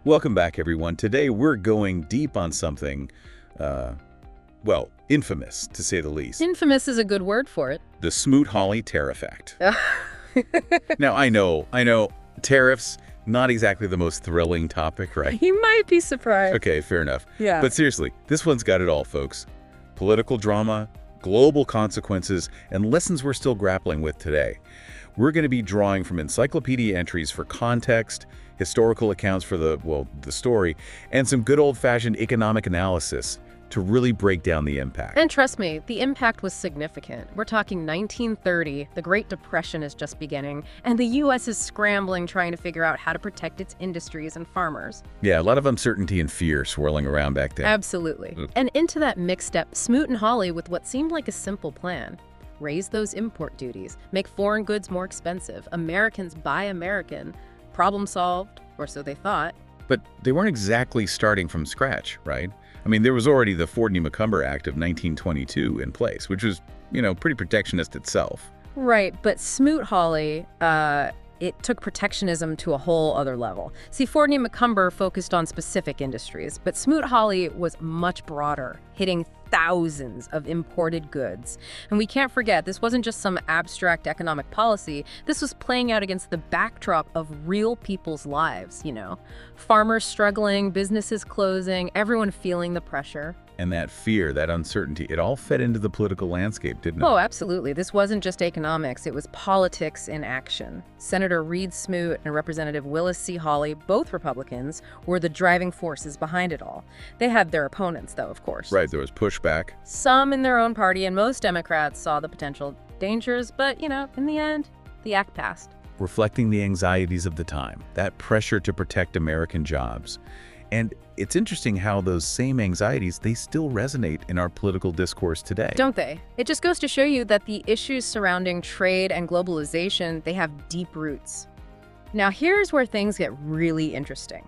Welcome back, everyone. Today we're going deep on something, well, infamous, to say the least. Infamous is a good word for it. The Smoot Hawley Tariff Act. Now, I know, tariffs, not exactly the most thrilling topic, right? You might be surprised. Okay, fair enough. Yeah. But seriously, this one's got it all, folks. Political drama, global consequences, and lessons we're still grappling with today. We're going to be drawing from encyclopedia entries for context, historical accounts for the story, and some good old-fashioned economic analysis to really break down the impact. And trust me, the impact was significant. We're talking 1930, the Great Depression is just beginning, and the U.S. is scrambling trying to figure out how to protect its industries and farmers. Yeah, a lot of uncertainty and fear swirling around back then. Absolutely. And into that mix step Smoot and Hawley with what seemed like a simple plan. Raise those import duties, make foreign goods more expensive, Americans buy American. Problem solved, or so they thought. But they weren't exactly starting from scratch, right? I mean, there was already the Fordney-McCumber Act of 1922 in place, which was, pretty protectionist itself. Right, but Smoot Hawley, it took protectionism to a whole other level. See, Fordney-McCumber focused on specific industries, but Smoot Hawley was much broader, hitting thousands of imported goods. And we can't forget, this wasn't just some abstract economic policy. This was playing out against the backdrop of real people's lives, Farmers struggling, businesses closing, everyone feeling the pressure. And that fear, that uncertainty, it all fed into the political landscape, didn't it? Oh, absolutely. This wasn't just economics, it was politics in action. Senator Reed Smoot and Representative Willis C. Hawley, both Republicans, were the driving forces behind it all. They had their opponents, though, of course. Right, there was pushback. Some in their own party, and most Democrats saw the potential dangers, but, in the end, the act passed. Reflecting the anxieties of the time, that pressure to protect American jobs. And it's interesting how those same anxieties, they still resonate in our political discourse today. Don't they? It just goes to show you that the issues surrounding trade and globalization, they have deep roots. Now, here's where things get really interesting.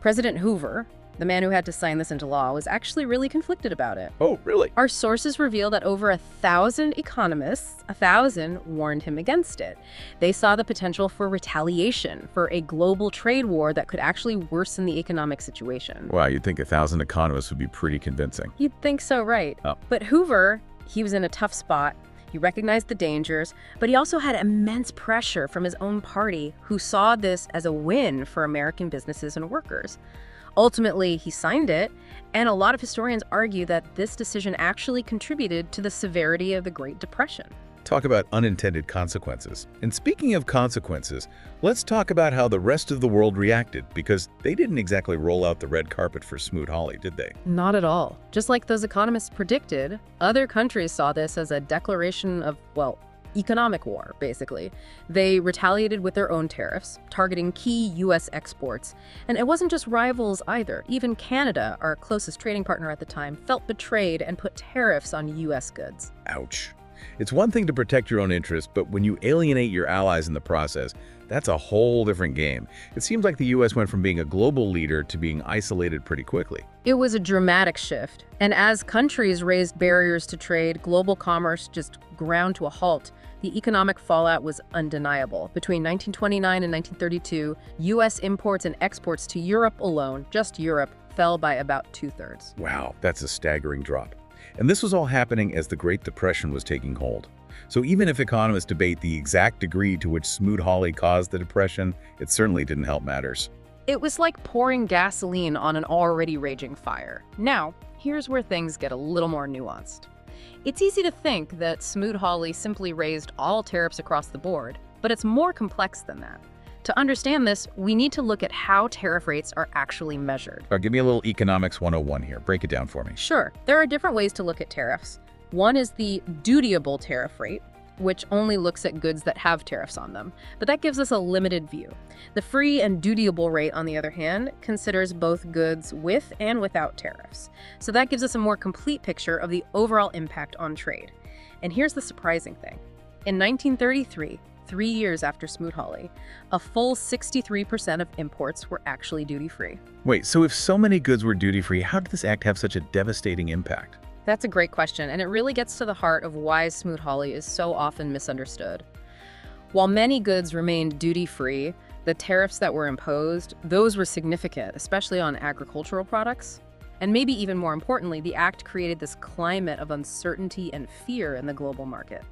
President Hoover, the man who had to sign this into law, was actually really conflicted about it. Oh, really? Our sources reveal that over 1,000 economists, 1,000, warned him against it. They saw the potential for retaliation, for a global trade war that could actually worsen the economic situation. Wow, you'd think 1,000 economists would be pretty convincing. You'd think so, right? Oh. But Hoover, he was in a tough spot. He recognized the dangers, but he also had immense pressure from his own party, who saw this as a win for American businesses and workers. Ultimately, he signed it, and a lot of historians argue that this decision actually contributed to the severity of the Great Depression. Talk about unintended consequences. And speaking of consequences, let's talk about how the rest of the world reacted, because they didn't exactly roll out the red carpet for Smoot Hawley, did they? Not at all. Just like those economists predicted, other countries saw this as a declaration of, economic war, basically. They retaliated with their own tariffs, targeting key U.S. exports. And it wasn't just rivals either. Even Canada, our closest trading partner at the time, felt betrayed and put tariffs on U.S. goods. Ouch. It's one thing to protect your own interests, but when you alienate your allies in the process, that's a whole different game. It seems like the U.S. went from being a global leader to being isolated pretty quickly. It was a dramatic shift. And as countries raised barriers to trade, global commerce just ground to a halt. The economic fallout was undeniable. Between 1929 and 1932, U.S. imports and exports to Europe alone, just Europe, fell by about 2/3. Wow, that's a staggering drop. And this was all happening as the Great Depression was taking hold. So even if economists debate the exact degree to which Smoot Hawley caused the Depression, it certainly didn't help matters. It was like pouring gasoline on an already raging fire. Now, here's where things get a little more nuanced. It's easy to think that Smoot Hawley simply raised all tariffs across the board, but it's more complex than that. To understand this, we need to look at how tariff rates are actually measured. Give me a little Economics 101 here. Break it down for me. Sure. There are different ways to look at tariffs. One is the dutiable tariff rate, which only looks at goods that have tariffs on them, but that gives us a limited view. The free and dutiable rate, on the other hand, considers both goods with and without tariffs. So that gives us a more complete picture of the overall impact on trade. And here's the surprising thing. In 1933, 3 years after Smoot Hawley, a full 63% of imports were actually duty-free. Wait, so if so many goods were duty-free, how did this act have such a devastating impact? That's a great question, and it really gets to the heart of why Smoot Hawley is so often misunderstood. While many goods remained duty-free, The tariffs that were imposed, those were significant, especially on agricultural products. And maybe even more importantly, the act created this climate of uncertainty and fear in the global market.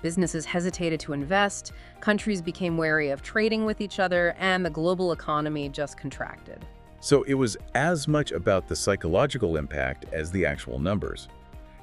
Businesses hesitated to invest, countries became wary of trading with each other, and the global economy just contracted. So it was as much about the psychological impact as the actual numbers.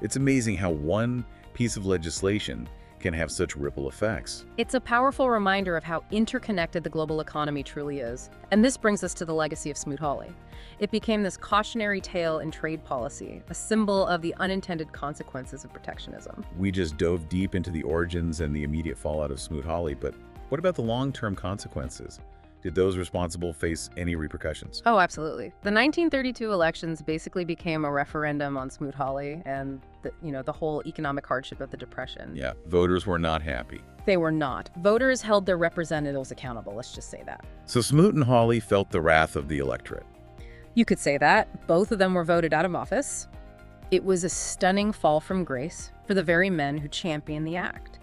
It's amazing how one piece of legislation can have such ripple effects. It's a powerful reminder of how interconnected the global economy truly is. And this brings us to the legacy of Smoot Hawley. It became this cautionary tale in trade policy, a symbol of the unintended consequences of protectionism. We just dove deep into the origins and the immediate fallout of Smoot Hawley, but what about the long-term consequences? Did those responsible face any repercussions? Oh, absolutely. The 1932 elections basically became a referendum on Smoot Hawley and the whole economic hardship of the Depression. Yeah, voters were not happy. They were not. Voters held their representatives accountable, let's just say that. So Smoot and Hawley felt the wrath of the electorate. You could say that. Both of them were voted out of office. It was a stunning fall from grace for the very men who championed the act.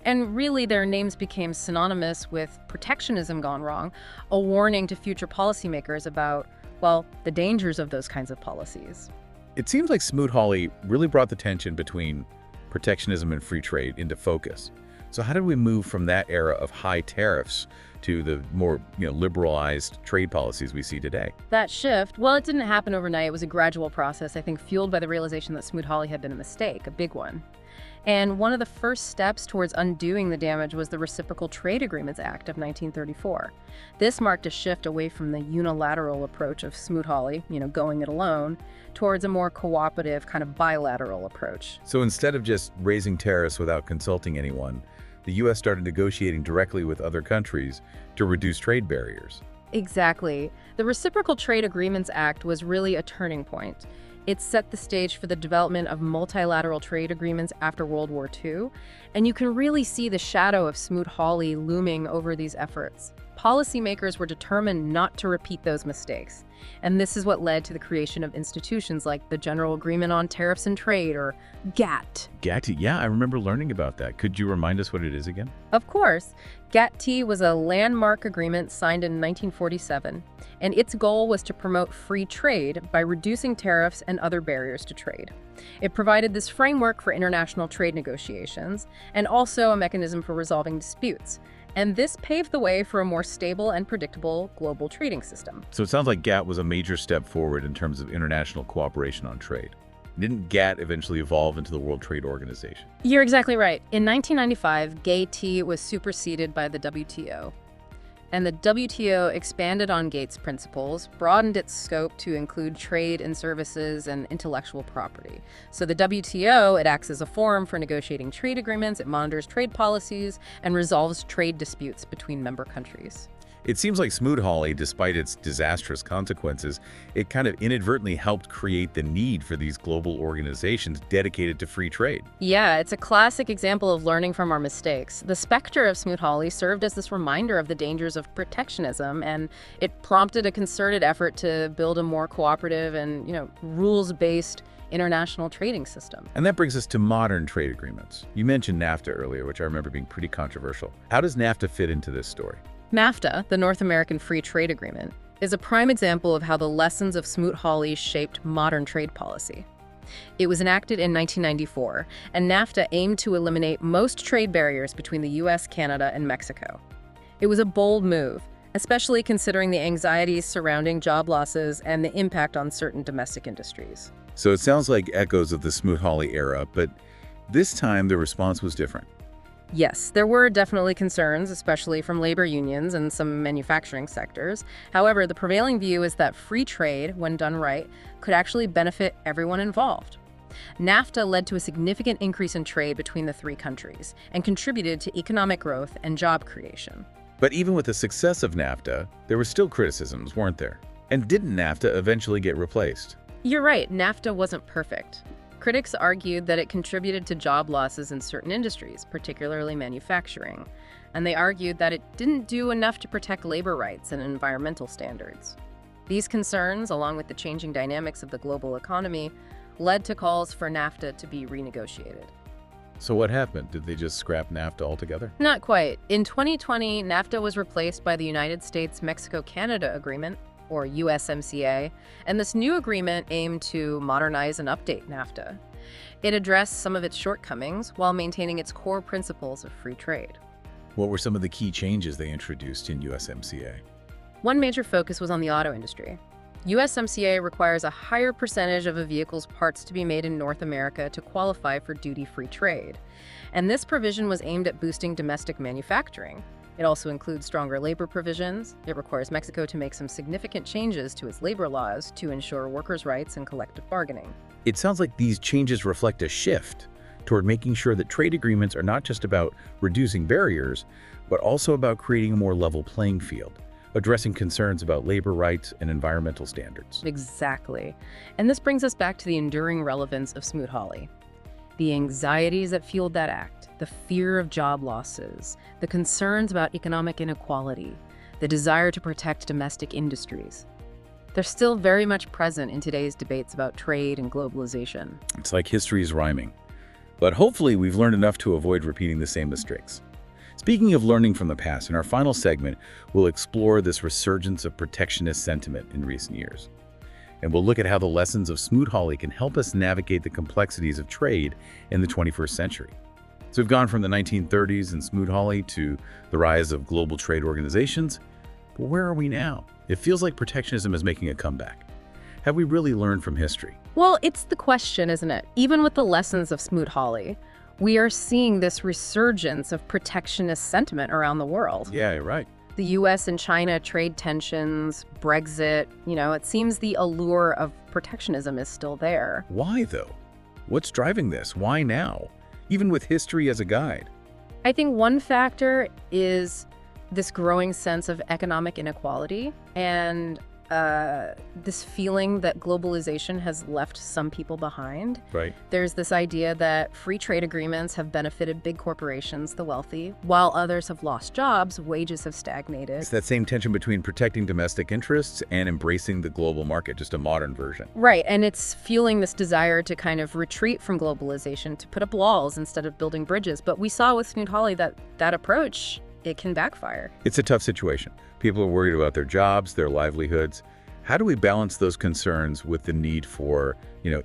And really, their names became synonymous with protectionism gone wrong, a warning to future policymakers about, well, the dangers of those kinds of policies. It seems like Smoot Hawley really brought the tension between protectionism and free trade into focus. So how did we move from that era of high tariffs to the more liberalized trade policies we see today? That shift, well, it didn't happen overnight. It was a gradual process, I think, fueled by the realization that Smoot Hawley had been a mistake, a big one. And one of the first steps towards undoing the damage was the Reciprocal Trade Agreements Act of 1934. This marked a shift away from the unilateral approach of Smoot Hawley, going it alone, towards a more cooperative kind of bilateral approach. So instead of just raising tariffs without consulting anyone, the U.S. started negotiating directly with other countries to reduce trade barriers. Exactly. The Reciprocal Trade Agreements Act was really a turning point. It set the stage for the development of multilateral trade agreements after World War II, and you can really see the shadow of Smoot Hawley looming over these efforts. Policymakers were determined not to repeat those mistakes, and this is what led to the creation of institutions like the General Agreement on Tariffs and Trade, or GATT. GATT, yeah, I remember learning about that. Could you remind us what it is again? Of course. GATT was a landmark agreement signed in 1947, and its goal was to promote free trade by reducing tariffs and other barriers to trade. It provided this framework for international trade negotiations and also a mechanism for resolving disputes. And this paved the way for a more stable and predictable global trading system. So it sounds like GATT was a major step forward in terms of international cooperation on trade. Didn't GATT eventually evolve into the World Trade Organization? You're exactly right. In 1995, GATT was superseded by the WTO. And the WTO expanded on GATT's principles, broadened its scope to include trade and services and intellectual property. So the WTO, it acts as a forum for negotiating trade agreements, it monitors trade policies, and resolves trade disputes between member countries. It seems like Smoot Hawley, despite its disastrous consequences, it kind of inadvertently helped create the need for these global organizations dedicated to free trade. Yeah, it's a classic example of learning from our mistakes. The specter of Smoot Hawley served as this reminder of the dangers of protectionism, and it prompted a concerted effort to build a more cooperative and, rules-based international trading system. And that brings us to modern trade agreements. You mentioned NAFTA earlier, which I remember being pretty controversial. How does NAFTA fit into this story? NAFTA, the North American Free Trade Agreement, is a prime example of how the lessons of Smoot Hawley shaped modern trade policy. It was enacted in 1994, and NAFTA aimed to eliminate most trade barriers between the U.S., Canada, and Mexico. It was a bold move, especially considering the anxieties surrounding job losses and the impact on certain domestic industries. So it sounds like echoes of the Smoot Hawley era, but this time the response was different. Yes, there were definitely concerns, especially from labor unions and some manufacturing sectors. However, the prevailing view is that free trade, when done right, could actually benefit everyone involved. NAFTA led to a significant increase in trade between the three countries and contributed to economic growth and job creation. But even with the success of NAFTA, there were still criticisms, weren't there? And didn't NAFTA eventually get replaced? You're right, NAFTA wasn't perfect. Critics argued that it contributed to job losses in certain industries, particularly manufacturing, and they argued that it didn't do enough to protect labor rights and environmental standards. These concerns, along with the changing dynamics of the global economy, led to calls for NAFTA to be renegotiated. So what happened? Did they just scrap NAFTA altogether? Not quite. In 2020, NAFTA was replaced by the United States-Mexico-Canada Agreement, or USMCA, and this new agreement aimed to modernize and update NAFTA. It addressed some of its shortcomings while maintaining its core principles of free trade. What were some of the key changes they introduced in USMCA? One major focus was on the auto industry. USMCA requires a higher percentage of a vehicle's parts to be made in North America to qualify for duty-free trade. And this provision was aimed at boosting domestic manufacturing. It also includes stronger labor provisions. It requires Mexico to make some significant changes to its labor laws to ensure workers' rights and collective bargaining. It sounds like these changes reflect a shift toward making sure that trade agreements are not just about reducing barriers, but also about creating a more level playing field, addressing concerns about labor rights and environmental standards. Exactly. And this brings us back to the enduring relevance of Smoot Hawley. The anxieties that fueled that act, the fear of job losses, the concerns about economic inequality, the desire to protect domestic industries. They're still very much present in today's debates about trade and globalization. It's like history is rhyming. But hopefully we've learned enough to avoid repeating the same mistakes. Speaking of learning from the past, in our final segment, we'll explore this resurgence of protectionist sentiment in recent years. And we'll look at how the lessons of Smoot Hawley can help us navigate the complexities of trade in the 21st century. So we've gone from the 1930s and Smoot Hawley to the rise of global trade organizations. But where are we now? It feels like protectionism is making a comeback. Have we really learned from history? Well, it's the question, isn't it? Even with the lessons of Smoot Hawley, we are seeing this resurgence of protectionist sentiment around the world. Yeah, you're right. The US and China trade tensions, Brexit, it seems the allure of protectionism is still there. Why, though? What's driving this? Why now? Even with history as a guide. I think one factor is this growing sense of economic inequality and this feeling that globalization has left some people behind. Right. There's this idea that free trade agreements have benefited big corporations, the wealthy, while others have lost jobs, wages have stagnated. It's that same tension between protecting domestic interests and embracing the global market, just a modern version. Right, and it's fueling this desire to kind of retreat from globalization, to put up walls instead of building bridges. But we saw with Smoot Hawley that approach, it can backfire. It's a tough situation. People are worried about their jobs, their livelihoods. How do we balance those concerns with the need for,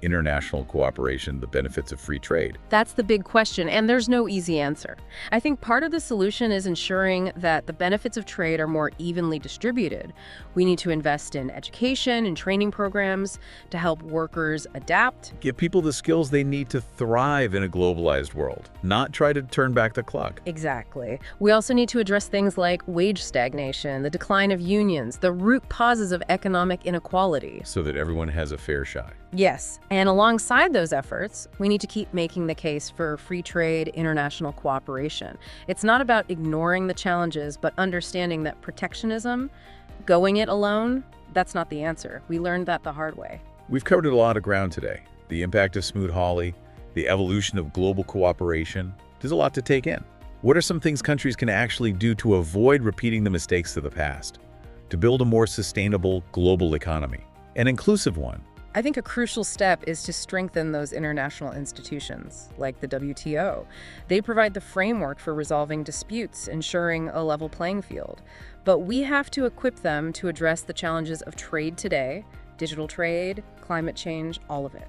international cooperation, the benefits of free trade? That's the big question, and there's no easy answer. I think part of the solution is ensuring that the benefits of trade are more evenly distributed. We need to invest in education and training programs to help workers adapt. Give people the skills they need to thrive in a globalized world, not try to turn back the clock. Exactly. We also need to address things like wage stagnation, the decline of unions, the root causes of economic inequality. So that everyone has a fair shot. Yes, and alongside those efforts, we need to keep making the case for free trade, international cooperation. It's not about ignoring the challenges, but understanding that protectionism, going it alone, that's not the answer. We learned that the hard way. We've covered a lot of ground today. The impact of Smoot Hawley, the evolution of global cooperation. There's a lot to take in. What are some things countries can actually do to avoid repeating the mistakes of the past, to build a more sustainable global economy, an inclusive one? I think a crucial step is to strengthen those international institutions, like the WTO. They provide the framework for resolving disputes, ensuring a level playing field. But we have to equip them to address the challenges of trade today, digital trade, climate change, all of it.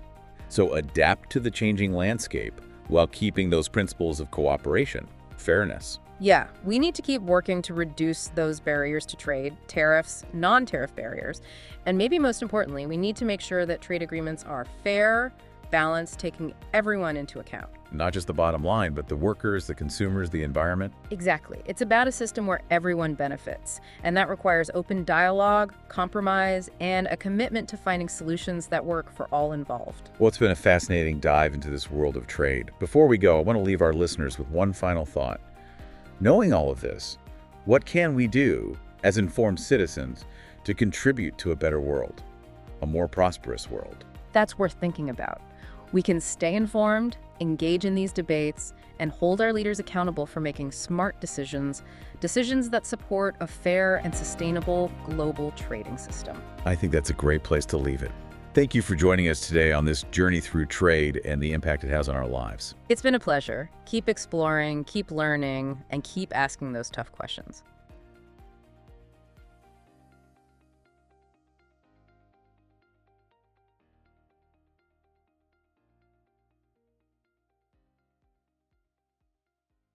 So adapt to the changing landscape while keeping those principles of cooperation, fairness. Yeah, we need to keep working to reduce those barriers to trade, tariffs, non-tariff barriers, and maybe most importantly, we need to make sure that trade agreements are fair, balanced, taking everyone into account. Not just the bottom line, but the workers, the consumers, the environment. Exactly. It's about a system where everyone benefits, and that requires open dialogue, compromise, and a commitment to finding solutions that work for all involved. Well, it's been a fascinating dive into this world of trade. Before we go, I want to leave our listeners with one final thought. Knowing all of this, what can we do as informed citizens to contribute to a better world, a more prosperous world? That's worth thinking about. We can stay informed, engage in these debates, and hold our leaders accountable for making smart decisions that support a fair and sustainable global trading system. I think that's a great place to leave it. Thank you for joining us today on this journey through trade and the impact it has on our lives. It's been a pleasure. Keep exploring, keep learning, and keep asking those tough questions.